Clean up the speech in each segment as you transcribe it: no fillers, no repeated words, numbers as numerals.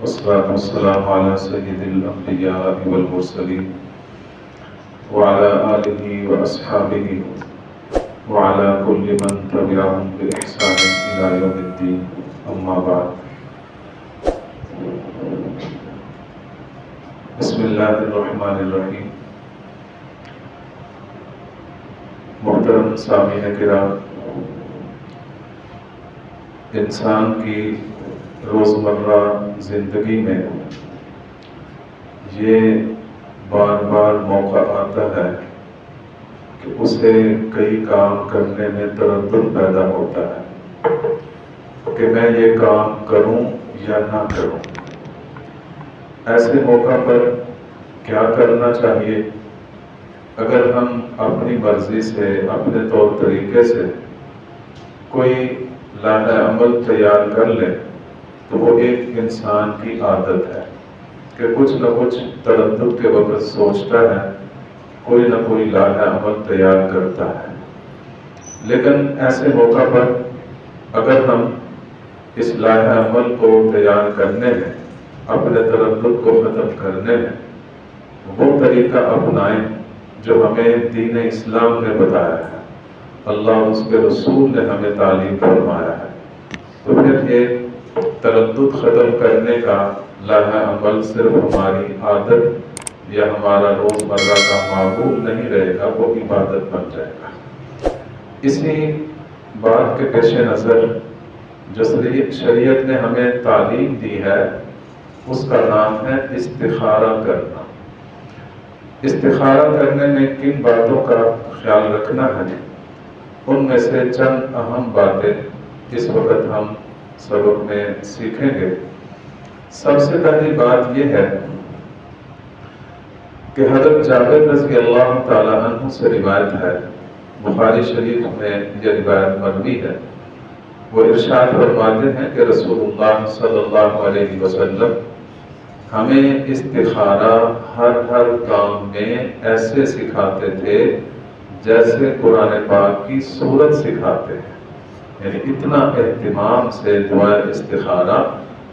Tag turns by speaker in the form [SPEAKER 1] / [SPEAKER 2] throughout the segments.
[SPEAKER 1] والصلاة والسلام على سيد الأنبياء والمرسلين وعلى آله وأصحابه وعلى كل من تبعهم بإحسان إلى يوم الدين. أما بعد. بسم اللہ الرحمن الرحیم. محترم سامعین کرام، انسان کی روزمرہ زندگی میں یہ بار بار موقع آتا ہے کہ اسے کئی کام کرنے میں تردد پیدا ہوتا ہے کہ میں یہ کام کروں یا نہ کروں. ایسے موقع پر کیا کرنا چاہیے؟ اگر ہم اپنی مرضی سے، اپنے طور طریقے سے کوئی لائحہ عمل تیار کر لیں تو وہ ایک انسان کی عادت ہے کہ کچھ نہ کچھ تردد کے وقت سوچتا ہے، کوئی نہ کوئی لائحہ عمل تیار کرتا ہے. لیکن ایسے موقع پر اگر ہم اس لائحہ عمل کو تیار کرنے میں، اپنے تردد کو ختم کرنے میں وہ طریقہ اپنائیں جو ہمیں دین اسلام نے بتایا ہے، اللہ اور اس کے رسول نے ہمیں تعلیم فرمایا ہے، تو پھر یہ تردد ختم کرنے کا لائحہ عمل صرف ہماری عادت یا ہمارا روزمرہ کا معمول نہیں رہے گا، وہ عبادت بن جائے گا. اسی بات کے پیش نظر جو شریعت نے ہمیں تعلیم دی ہے اس کا نام ہے استخارہ کرنا. استخارہ کرنے میں کن باتوں کا خیال رکھنا ہے، ان میں سے چند اہم باتیں اس وقت ہم سبق میں سیکھیں گے. سب سے پہلی بات یہ ہے کہ حضرت جابر رضی اللہ تعالی عنہ سے روایت ہے، بخاری شریف میں یہ روایت مروی ہے. وہ ارشاد فرماتے ہیں کہ رسول اللہ صلی اللہ علیہ وسلم ہمیں استخارہ ہر کام میں ایسے سکھاتے تھے جیسے قرآن پاک کی سورت سکھاتے ہیں. یعنی اتنا اہتمام سے دعائے استخارہ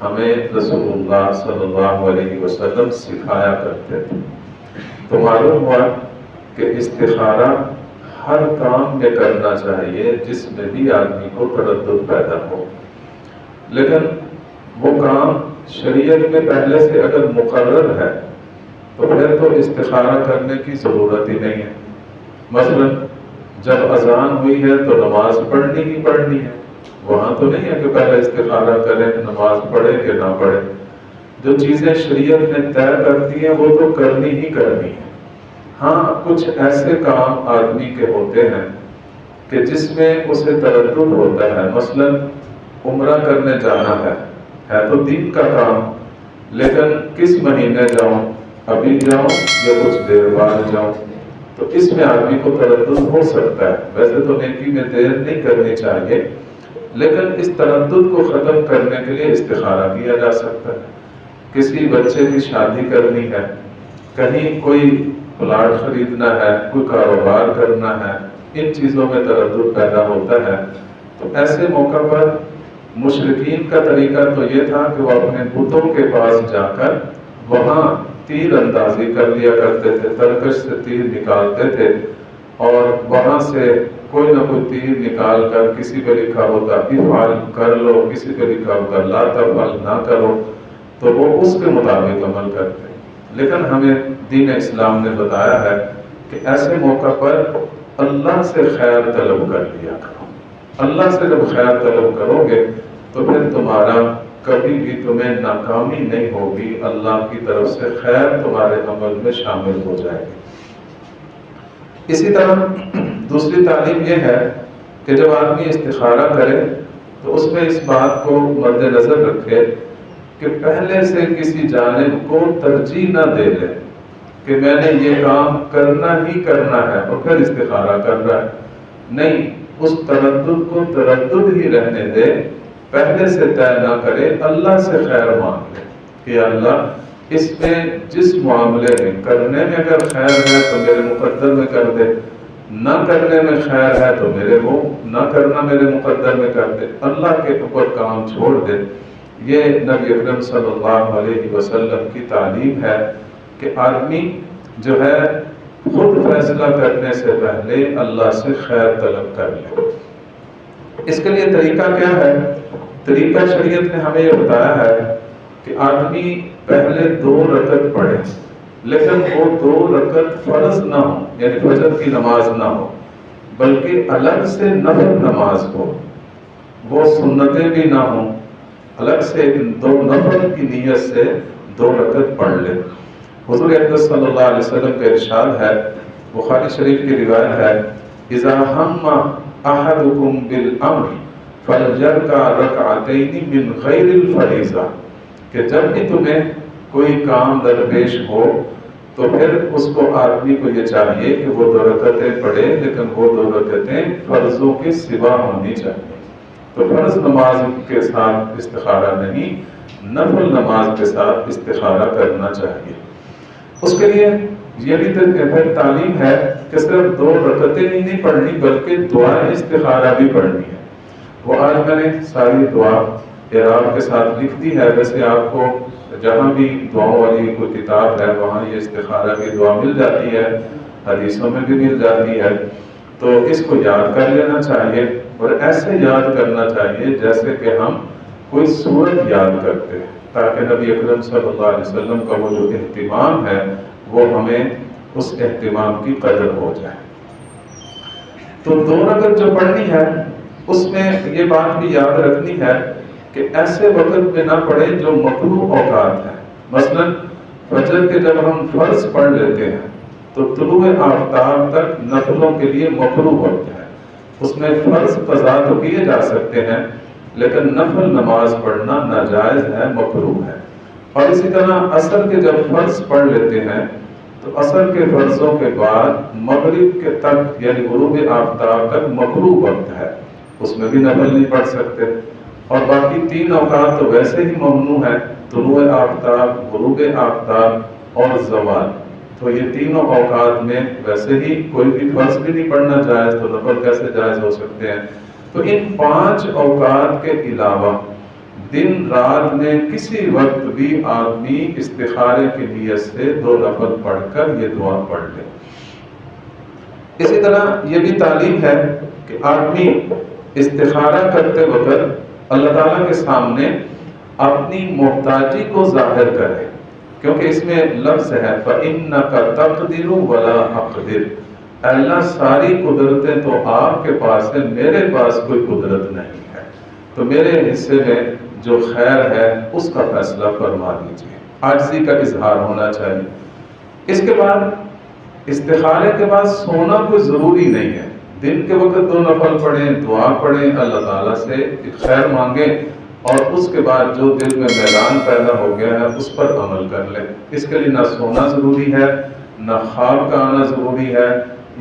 [SPEAKER 1] ہمیں رسول اللہ صلی اللہ علیہ وسلم سکھایا کرتے تھے. تو معلوم ہوا کہ استخارہ ہر کام میں کرنا چاہیے جس میں بھی آدمی کو تردد پیدا ہو. لیکن وہ کام شریعت میں پہلے سے اگر مقرر ہے تو پھر تو استخارہ کرنے کی ضرورت ہی نہیں ہے. مثلا جب اذان ہوئی ہے تو نماز پڑھنی ہی پڑھنی ہے، وہاں تو نہیں ہے کہ پہلے استخارہ کریں نماز پڑھے کہ نہ پڑھے. جو چیزیں شریعت نے طے کر دی ہیں وہ تو کرنی ہی کرنی ہے. ہاں کچھ ایسے کام آدمی کے ہوتے ہیں کہ جس میں اسے تردد ہوتا ہے. مثلا عمرہ کرنے جانا ہے تو دین کا کام، لیکن کس مہینے جاؤں، ابھی جاؤں یا کچھ دیر بعد جاؤں، تو اس میں آدمی کو تردد ہو سکتا ہے. ویسے تو نیکی میں دیر نہیں کرنی چاہیے، لیکن اس تردد کو ختم کرنے کے لیے استخارہ کیا جا سکتا ہے. کسی بچے کی شادی کرنی ہے، کہیں کوئی پلاٹ خریدنا ہے، کوئی کاروبار کرنا ہے، ان چیزوں میں تردد پیدا ہوتا ہے. تو ایسے موقع پر مشرکین کا طریقہ تو یہ تھا کہ وہ اپنے بتوں کے پاس جا کر وہاں تیر اندازی کر لیا کرتے تھے، ترکش سے تیر نکالتے تھے اور وہاں سے کوئی نہ کوئی تیر نکال کر کسی پہ لکھا ہوتا افعل کر لو، کسی پہ لکھا ہوتا لا تفعل نہ کرو، تو وہ اس کے مطابق عمل کرتے. لیکن ہمیں دین اسلام نے بتایا ہے کہ ایسے موقع پر اللہ سے خیر طلب کر لیا کرو. اللہ سے جب خیر طلب کرو گے تو پھر تمہارا کبھی بھی تمہیں ناکامی نہیں ہوگی، اللہ کی طرف سے خیر تمہارے عمل میں شامل ہو جائے گی. اسی طرح دوسری تعلیم یہ ہے کہ جب آدمی استخارہ کرے تو اس میں اس بات کو مد نظر رکھے کہ پہلے سے کسی جانب کو ترجیح نہ دے لے کہ میں نے یہ کام کرنا ہی کرنا ہے اور پھر استخارہ کر رہا ہے. نہیں، اس تردد کو تردد ہی رہنے دے، پہلے سے طے نہ کرے، اللہ سے خیر مانگ لے کہ اللہ اس میں جس معاملے میں کرنے میں اگر خیر ہے تو میرے مقدر میں کر دے، نہ کرنے میں خیر ہے تو میرے وہ نہ کرنا میرے مقدر میں کر دے. اللہ کے اوپر کام چھوڑ دے یہ نبی اکرم صلی اللہ علیہ وسلم کی تعلیم ہے کہ آدمی جو ہے خود فیصلہ کرنے سے پہلے اللہ سے خیر طلب کر لے۔ اس کے لیے طریقہ کیا ہے؟ طریقہ شریعت نے ہمیں یہ بتایا ہے کہ آدمی پہلے 2 رکعت پڑھے، لیکن وہ 2 رکعت فرض نہ ہو، یعنی فجر کی نماز نہ ہو، بلکہ الگ سے نفل نماز ہو، وہ سنتیں بھی نہ ہوں، الگ سے 2 نفل کی نیت سے 2 رکعت پڑھ لے۔ حضور اقدس صلی اللہ علیہ وسلم کا ارشاد ہے، بخاری شریف کی روایت ہے، اذا ہم احدکم بالامر فلیرکع رکعتین من غیر الفریضہ، کہ جب بھی تمہیں کوئی کام درپیش ہو تو پھر اس کو آدمی کو یہ چاہیے کہ وہ 2 رکعتیں پڑھے، لیکن وہ 2 رکعتیں فرضوں کے سوا ہونی چاہیے۔ تو فرض نماز کے ساتھ استخارہ نہیں، نفل نماز کے ساتھ استخارہ کرنا چاہیے۔ اس کے لیے یہ بھی تعلیم ہے کہ صرف 2 رکعتیں ہی نہیں پڑھنی بلکہ دعا استخارہ بھی پڑھنی ہے۔ وہ آج میں نے ساری دعا اعراب کے ساتھ لکھ دی ہے، ویسے آپ کو جہاں بھی دعاؤں والی کوئی کتاب ہے وہاں یہ استخارہ کی دعا مل جاتی ہے، حدیثوں میں بھی مل جاتی ہے، تو اس کو یاد کر لینا چاہیے، اور ایسے یاد کرنا چاہیے جیسے کہ ہم کوئی سورت یاد کرتے ہیں، تاکہ نبی اکرم صلی اللہ علیہ وسلم کا وہ جو اہتمام ہے وہ ہمیں اس اہتمام کی قدر ہو جائے۔ تو 2 رکعت جو پڑھنی ہے اس میں یہ بات بھی یاد رکھنی ہے کہ ایسے وقت میں نہ پڑھے جو مکروہ اوقات ہیں۔ مثلا فجر کے جب ہم فرض پڑھ لیتے ہیں تو طلوع آفتاب تک نفلوں کے لیے مکروہ وقت ہے، اس میں فرض قضا تو کیے جا سکتے ہیں لیکن نفل نماز پڑھنا ناجائز ہے، مکروہ ہے۔ اور اسی طرح عصر کے جب فرض پڑھ لیتے ہیں تو عصر کے فرضوں کے بعد مغرب کے تک یعنی غروب آفتاب تک مکروہ وقت ہے، اس میں بھی نفل نہیں پڑھ سکتے۔ اور باقی 3 اوقات تو ویسے ہی ممنوع ہے، طلوع آفتاب، غروب آفتاب اور زوال، تو یہ تینوں اوقات میں ویسے ہی کوئی بھی فرض بھی نہیں پڑھنا جائز، تو نفل کیسے جائز ہو سکتے ہیں؟ تو ان 5 اوقات کے علاوہ دن رات میں کسی وقت بھی آدمی استخارے کی نیت سے 2 نفل پڑھ کر یہ دعا پڑھ لے۔ اسی طرح یہ بھی تعلیم ہے کہ آدمی استخارہ کرتے وقت اللہ تعالیٰ کے سامنے اپنی محتاجی کو ظاہر کرے، کیونکہ اس میں لفظ ہے فَإِنَّكَ تَقْدِرُ وَلَا أَقْدِرُ، اے اللہ ساری قدرتیں تو آپ کے پاس ہیں، میرے پاس کوئی قدرت نہیں ہے، تو میرے حصے میں جو خیر ہے اس کا فیصلہ فرما دیجیے۔ عاجزی کا اظہار ہونا چاہیے۔ اس کے بعد استخارے کے بعد سونا کوئی ضروری نہیں ہے، دن کے وقت 2 نفل پڑھیں، دعا پڑھیں، اللہ تعالیٰ سے خیر مانگیں، اور اس کے بعد جو دل میں میلان پیدا ہو گیا ہے اس پر عمل کر لیں۔ اس کے لیے نہ سونا ضروری ہے، نہ خواب کا آنا ضروری ہے،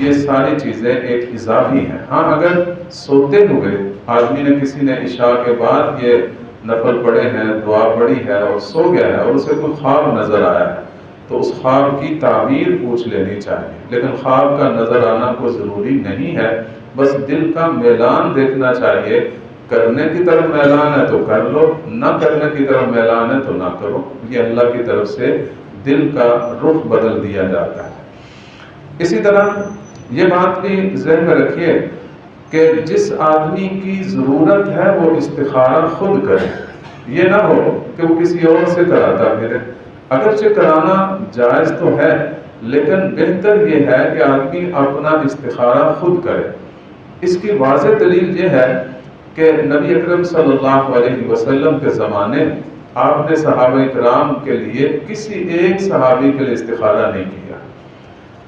[SPEAKER 1] یہ ساری چیزیں ایک اضافی ہیں۔ ہاں اگر سوتے ہوئے آدمی نے کسی نے عشاء کے بعد یہ نفل پڑھے ہیں، دعا پڑھی ہے اور سو گیا ہے اور اسے کوئی خواب نظر آیا ہے تو اس خواب کی تعبیر پوچھ لینی چاہیے، لیکن خواب کا نظر آنا کوئی ضروری نہیں ہے، بس دل کا میلان دیکھنا چاہیے، کرنے کی طرف میلان ہے تو کر لو، نہ کرنے کی طرف میلان ہے تو نہ کرو، یہ اللہ کی طرف سے دل کا رخ بدل دیا جاتا ہے۔ اسی طرح یہ بات بھی ذہن میں رکھیے کہ جس آدمی کی ضرورت ہے وہ استخارہ خود کرے، یہ نہ ہو کہ وہ کسی اور سے کراتا پھرے۔ اگرچہ کرانا جائز تو ہے لیکن بہتر یہ ہے کہ آدمی اپنا استخارہ خود کرے۔ اس کی واضح دلیل یہ ہے کہ نبی اکرم صلی اللہ علیہ وسلم کے زمانے میں آپ نے صحابہ کرام کے لیے کسی ایک صحابی کے لیے استخارہ نہیں کیا،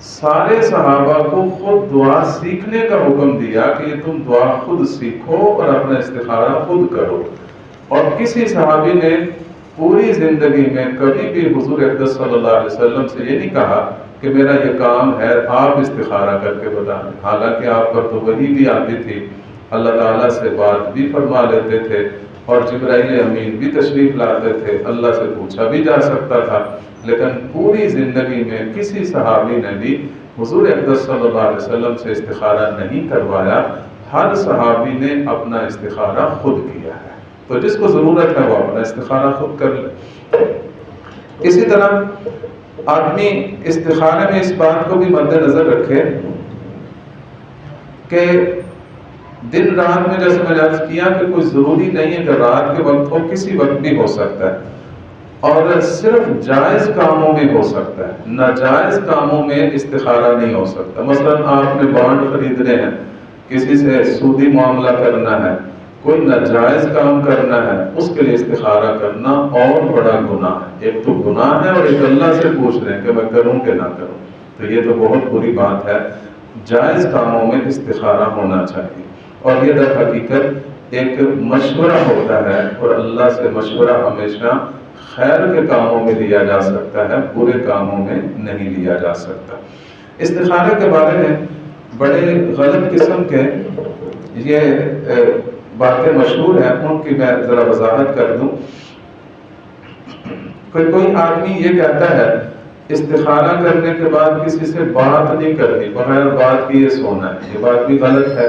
[SPEAKER 1] سارے صحابہ کو خود دعا سیکھنے کا حکم دیا کہ یہ تم دعا خود سیکھو اور اپنا استخارہ خود کرو، اور کسی صحابی نے پوری زندگی میں کبھی بھی حضور اقدس صلی اللہ علیہ وسلم سے یہ نہیں کہا کہ میرا یہ کام ہے آپ استخارہ کر کے بتائیں، حالانکہ آپ پر تو وحی بھی آتی تھی، اللہ تعالیٰ سے بات بھی فرما لیتے تھے اور جبرائیل امین بھی تشریف لاتے تھے، اللہ سے پوچھا بھی جا سکتا تھا، لیکن پوری زندگی میں کسی صحابی نے بھی حضور اقدس صلی اللہ علیہ وسلم سے استخارہ نہیں کروایا، ہر صحابی نے اپنا استخارہ خود کیا ہے۔ تو جس کو ضرورت ہے وہ اپنا استخارہ خود کر لے۔ اسی طرح آدمی استخارے میں اس بات کو بھی مد نظر رکھے کہ دن رات میں، جیسے میں نے عرض کیا کہ کوئی ضروری نہیں ہے کہ رات کے وقت ہو، کسی وقت بھی ہو سکتا ہے، اور صرف جائز کاموں میں ہو سکتا ہے، ناجائز کاموں میں استخارہ نہیں ہو سکتا۔ مثلا آپ نے بانڈ خریدنے ہیں، کسی سے سودی معاملہ کرنا ہے، کوئی ناجائز کام کرنا ہے، اس کے لیے استخارہ کرنا اور بڑا گناہ ہے۔ ایک تو گناہ ہے، اور ایک اللہ سے پوچھ رہے ہیں کہ میں کروں کہ نہ کروں، تو یہ تو بہت بری بات ہے۔ جائز کاموں میں استخارہ ہونا چاہیے، اور یہ در حقیقت ایک مشورہ ہوتا ہے، اور اللہ سے مشورہ ہمیشہ خیر کے کاموں میں لیا جا سکتا ہے، برے کاموں میں نہیں لیا جا سکتا۔ استخارے کے بارے میں بڑے غلط قسم کے یہ باتیں مشہور ہیں، ان کی میں ذرا وضاحت کر دوں۔ کوئی آدمی یہ کہتا ہے استخارہ کرنے کے بعد کسی سے بات نہیں کرنی، بغیر بات کیے سونا ہے، یہ بات بھی غلط ہے۔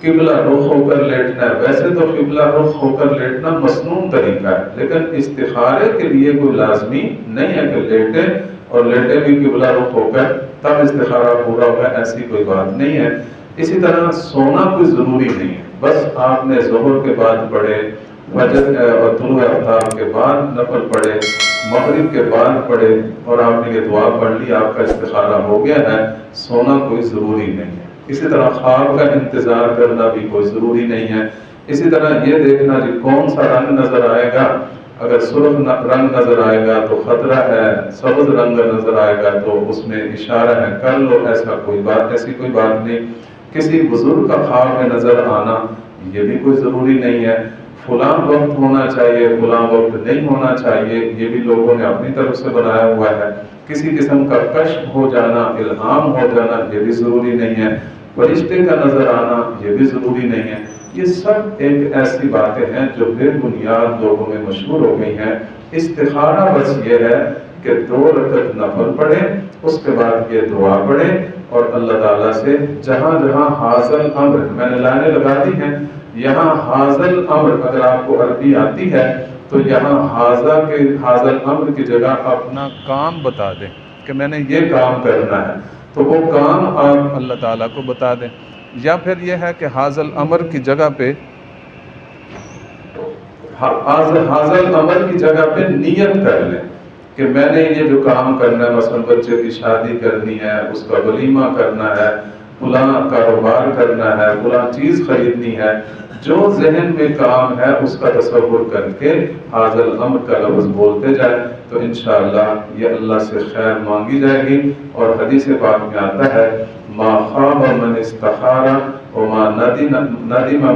[SPEAKER 1] قبلہ رخ ہو کر لیٹنا ہے، ویسے تو قبلہ رخ ہو کر لیٹنا مصنون طریقہ ہے، لیکن استخارے کے لیے کوئی لازمی نہیں ہے کہ لیٹے، اور لیٹے بھی قبلہ رخ ہو کر تب استخارہ پورا ہوگا، ایسی کوئی بات نہیں ہے۔ اسی طرح سونا کوئی ضروری نہیں ہے، بس آپ نے ظہر کے بعد پڑھے، فجر اور طلوع آفتاب کے بعد نفل پڑھے، مغرب کے بعد پڑھے، اور آپ نے یہ دعا پڑھ لی، آپ کا استخارہ ہو گیا ہے۔ سونا کوئی ضروری نہیں ہے۔ اسی طرح خواب کا انتظار کرنا بھی کوئی ضروری نہیں ہے۔ اسی طرح یہ دیکھنا کہ کون سا رنگ نظر آئے گا، اگر سرخ رنگ نظر آئے گا تو خطرہ ہے، سبز رنگ نظر آئے گا تو اس میں اشارہ ہے کر لو، ایسی کوئی بات نہیں۔ کسی بزرگ کا خواب میں نظر آنا یہ بھی کوئی ضروری نہیں ہے۔ فلاں وقت ہونا چاہیے، فلاں وقت نہیں ہونا چاہیے، یہ بھی لوگوں نے اپنی طرف سے بنایا ہوا ہے۔ کسی قسم کا کشف ہو جانا، الہام ہو جانا، یہ بھی ضروری نہیں ہے۔ فرشتے کا نظر آنا یہ بھی ضروری نہیں ہے۔ یہ سب ایک ایسی باتیں ہیں جو بے بنیاد لوگوں میں مشہور ہو گئی ہیں۔ استخارہ بس یہ ہے کہ 2 رکعت نفل پڑھے، اس کے بعد یہ دعا پڑھے، اور اللہ تعالیٰ سے جہاں جہاں حاصل امر، میں نے لائنیں لگا دی ہیں، یہاں حاصل امر اگر آپ کو عربی آتی ہے تو یہاں حاصل امر کی جگہ اپنا کام بتا دیں کہ میں نے یہ کام کرنا ہے، تو وہ کام آپ اللہ تعالیٰ کو بتا دیں۔ یا پھر یہ ہے کہ حاصل امر کی جگہ پہ حاصل امر کی جگہ پہ نیت کر لیں کہ میں نے یہ جو کام کرنا ہے، مثلا بچے کی شادی کرنی ہے، اس کا ولیمہ کرنا ہے، فلاں کاروبار کرنا ہے، فلاں چیز خریدنی ہے، جو ذہن میں کام ہے اس کا تصور کر کے حاصل امر کا لفظ بولتے جائے تو انشاءاللہ یہ اللہ سے خیر مانگی جائے گی۔ اور حدیث پاک میں آتا ہے ما خاب من استخار وما ندم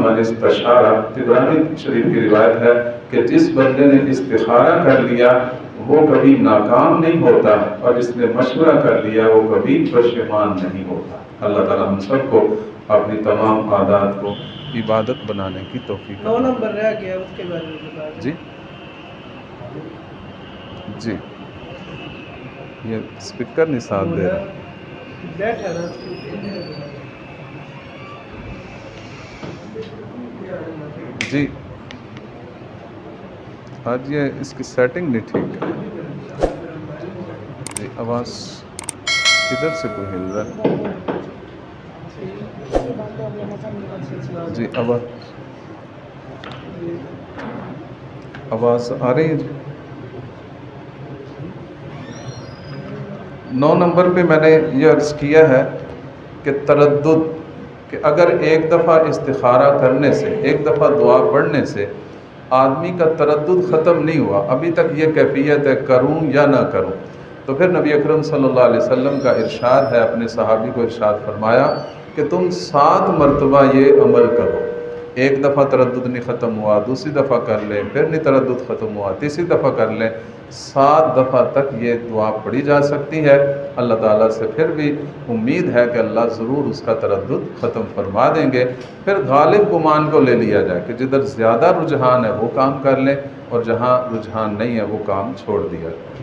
[SPEAKER 1] من استشار، طبرانی شریف کی روایت ہے کہ جس بندے نے استخارہ کر لیا وہ کبھی ناکام نہیں ہوتا، اور جس نے مشورہ کر لیا وہ کبھی پشیمان نہیں ہوتا۔ اللہ تعالیٰ ہم سب کو اپنی تمام عادات کو عبادت بنانے کی توفیق۔
[SPEAKER 2] 9 نمبر رہ گیا، اس کے بارے میں بتا دیں۔
[SPEAKER 1] جی یہ اسپیکر نہیں ساتھ دے رہا۔
[SPEAKER 2] بیٹھا نا
[SPEAKER 1] جی آج یہ اس کی سیٹنگ نہیں ٹھیک ہے جی، آواز کدھر سے کوئی ہل رہا ہے؟ جی آواز آ رہی ہے جی۔ 9 نمبر پہ میں نے یہ عرض کیا ہے کہ تردد، کہ اگر ایک دفعہ استخارہ کرنے سے، ایک دفعہ دعا پڑھنے سے آدمی کا تردد ختم نہیں ہوا، ابھی تک یہ کیفیت ہے کروں یا نہ کروں، تو پھر نبی اکرم صلی اللہ علیہ وسلم کا ارشاد ہے، اپنے صحابی کو ارشاد فرمایا کہ تم 7 مرتبہ یہ عمل کرو۔ ایک دفعہ تردد نہیں ختم ہوا، دوسری دفعہ کر لیں، پھر نہیں تردد ختم ہوا، تیسری دفعہ کر لیں، 7 دفعہ تک یہ دعا پڑھی جا سکتی ہے۔ اللہ تعالیٰ سے پھر بھی امید ہے کہ اللہ ضرور اس کا تردد ختم فرما دیں گے۔ پھر غالب گمان کو لے لیا جائے کہ جدھر زیادہ رجحان ہے وہ کام کر لیں، اور جہاں رجحان نہیں ہے وہ کام چھوڑ دیا جائے۔